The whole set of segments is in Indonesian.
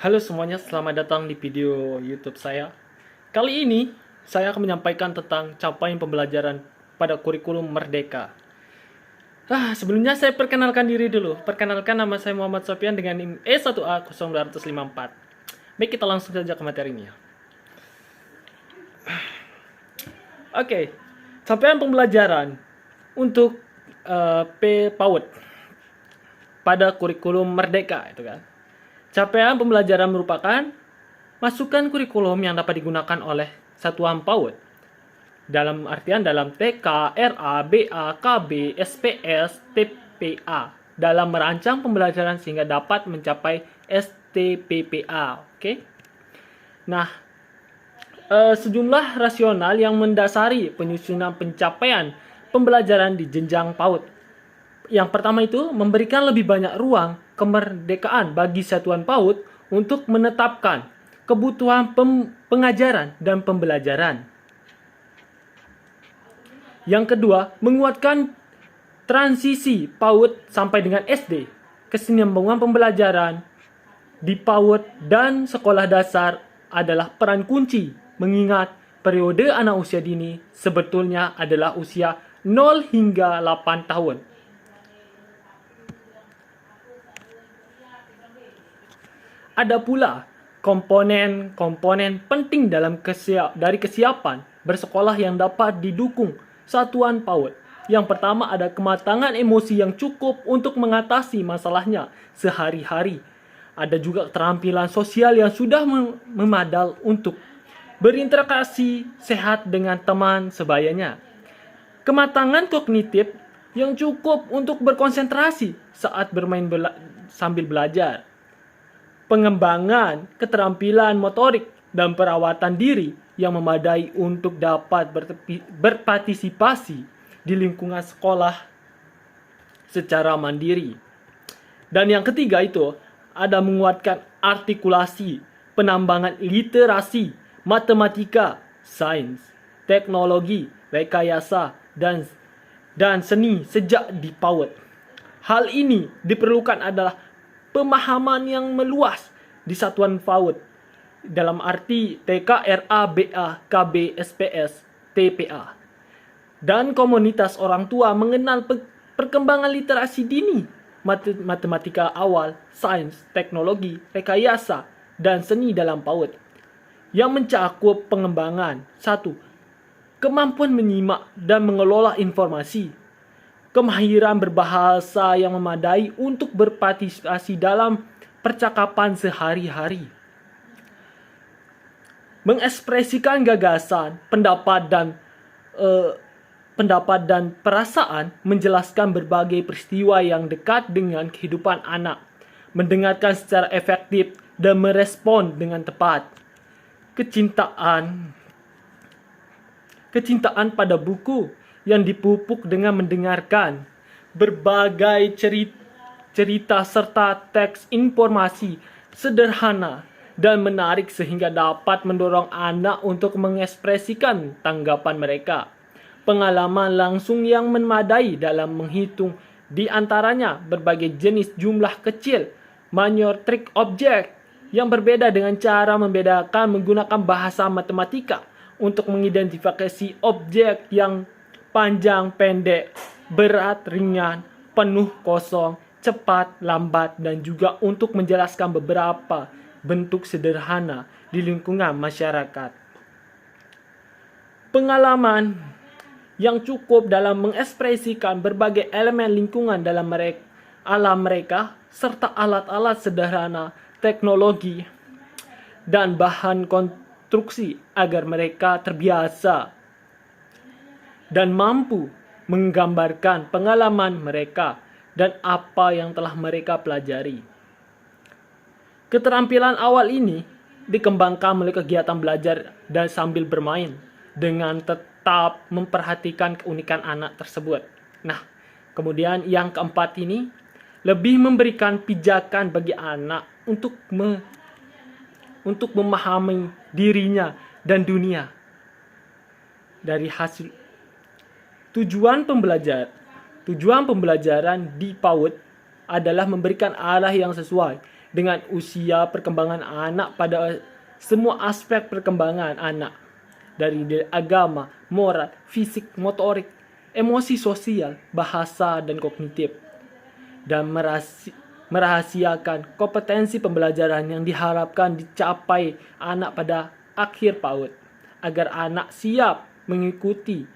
Halo semuanya, selamat datang di video YouTube saya. Kali ini, saya akan menyampaikan tentang capaian pembelajaran pada kurikulum Merdeka. Sebelumnya saya perkenalkan diri dulu. Perkenalkan, nama saya Muhammad Sofian dengan NIM E1A0254. Baik, kita langsung saja ke materinya. Oke, capaian pembelajaran untuk PAUD pada kurikulum Merdeka itu kan. Capaian pembelajaran merupakan masukan kurikulum yang dapat digunakan oleh satuan PAUD. Dalam artian dalam TK, RA, BA, KB, SPS, TPA dalam merancang pembelajaran sehingga dapat mencapai STPPA. Oke. Nah, sejumlah rasional yang mendasari penyusunan pencapaian pembelajaran di jenjang PAUD. Yang pertama itu memberikan lebih banyak ruang kemerdekaan bagi satuan PAUD untuk menetapkan kebutuhan pengajaran dan pembelajaran. Yang kedua, menguatkan transisi PAUD sampai dengan SD. Kesinambungan pembelajaran di PAUD dan sekolah dasar adalah peran kunci, mengingat periode anak usia dini sebetulnya adalah usia 0 hingga 8 tahun. Ada pula komponen-komponen penting dalam kesiapan bersekolah yang dapat didukung satuan PAUD. Yang pertama ada kematangan emosi yang cukup untuk mengatasi masalahnya sehari-hari. Ada juga keterampilan sosial yang sudah memadai untuk berinteraksi sehat dengan teman sebayanya. Kematangan kognitif yang cukup untuk berkonsentrasi saat bermain sambil belajar. Pengembangan keterampilan motorik dan perawatan diri yang memadai untuk dapat berpartisipasi di lingkungan sekolah secara mandiri. Dan yang ketiga itu ada menguatkan artikulasi, penambangan literasi, matematika, sains, teknologi, rekayasa, dan seni sejak di PAUD. Hal ini diperlukan adalah pemahaman yang meluas di satuan PAUD dalam arti TK, RA, BA, KB, SPS, TPA. Dan komunitas orang tua mengenal perkembangan literasi dini, matematika awal, sains, teknologi, rekayasa, dan seni dalam PAUD yang mencakup pengembangan 1. Kemampuan menyimak dan mengelola informasi, kemahiran berbahasa yang memadai untuk berpartisipasi dalam percakapan sehari-hari, mengekspresikan gagasan, pendapat dan perasaan, menjelaskan berbagai peristiwa yang dekat dengan kehidupan anak, mendengarkan secara efektif dan merespon dengan tepat. Kecintaan pada buku yang dipupuk dengan mendengarkan berbagai cerita serta teks informasi sederhana dan menarik sehingga dapat mendorong anak untuk mengekspresikan tanggapan mereka. Pengalaman langsung yang memadai dalam menghitung di antaranya berbagai jenis jumlah kecil, maniometrik objek yang berbeda dengan cara membedakan menggunakan bahasa matematika untuk mengidentifikasi objek yang panjang, pendek, berat, ringan, penuh, kosong, cepat, lambat, dan juga untuk menjelaskan beberapa bentuk sederhana di lingkungan masyarakat. Pengalaman yang cukup dalam mengekspresikan berbagai elemen lingkungan dalam alam mereka, serta alat-alat sederhana, teknologi, dan bahan konstruksi agar mereka terbiasa dan mampu menggambarkan pengalaman mereka dan apa yang telah mereka pelajari. Keterampilan awal ini dikembangkan melalui kegiatan belajar dan sambil bermain dengan tetap memperhatikan keunikan anak tersebut. Nah, kemudian yang keempat ini lebih memberikan pijakan bagi anak untuk memahami dirinya dan dunia. Dari hasil tujuan pembelajaran di PAUD adalah memberikan arah yang sesuai, dengan usia perkembangan anak pada semua aspek perkembangan anak, dari agama, moral, fisik, motorik, emosi sosial, bahasa, dan kognitif, dan merahasiakan kompetensi pembelajaran yang diharapkan dicapai anak pada akhir PAUD, agar anak siap mengikuti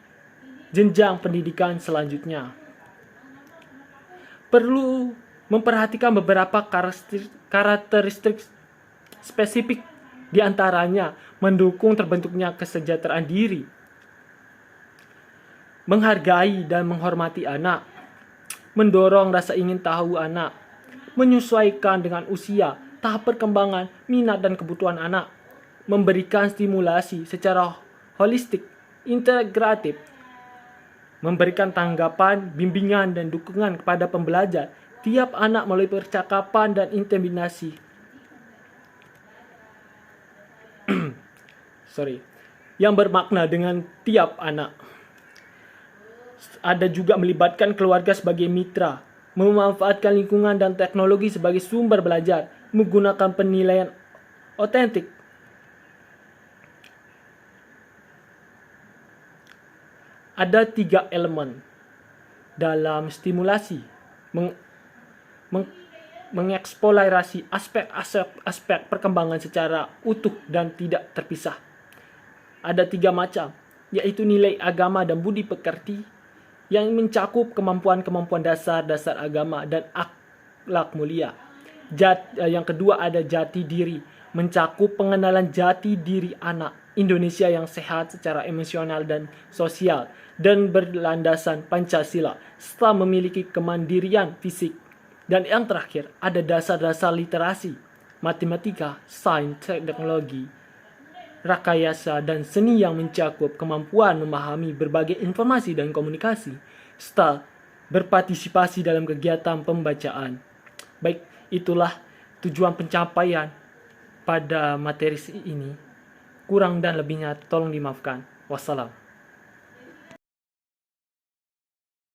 jenjang pendidikan selanjutnya. Perlu memperhatikan beberapa karakteristik spesifik, di antaranya mendukung terbentuknya kesejahteraan diri, menghargai dan menghormati anak, mendorong rasa ingin tahu anak, menyesuaikan dengan usia, tahap perkembangan, minat dan kebutuhan anak, memberikan stimulasi secara holistik, integratif, memberikan tanggapan, bimbingan, dan dukungan kepada pembelajar tiap anak melalui percakapan dan intimidasi. Yang bermakna dengan tiap anak. Ada juga melibatkan keluarga sebagai mitra, memanfaatkan lingkungan dan teknologi sebagai sumber belajar, menggunakan penilaian otentik. Ada 3 elemen dalam stimulasi, mengeksplorasi aspek perkembangan secara utuh dan tidak terpisah. Ada 3 macam, yaitu nilai agama dan budi pekerti, yang mencakup kemampuan-kemampuan dasar agama dan akhlak mulia. Yang kedua ada jati diri, mencakup pengenalan jati diri anak Indonesia yang sehat secara emosional dan sosial, dan berlandasan Pancasila, serta memiliki kemandirian fisik. Dan yang terakhir ada dasar-dasar literasi, matematika, sains, teknologi, rakayasa, dan seni yang mencakup kemampuan memahami berbagai informasi dan komunikasi, serta berpartisipasi dalam kegiatan pembacaan. Baik, itulah tujuan pencapaian pada materi ini. Kurang dan lebihnya tolong dimaafkan. Wassalam.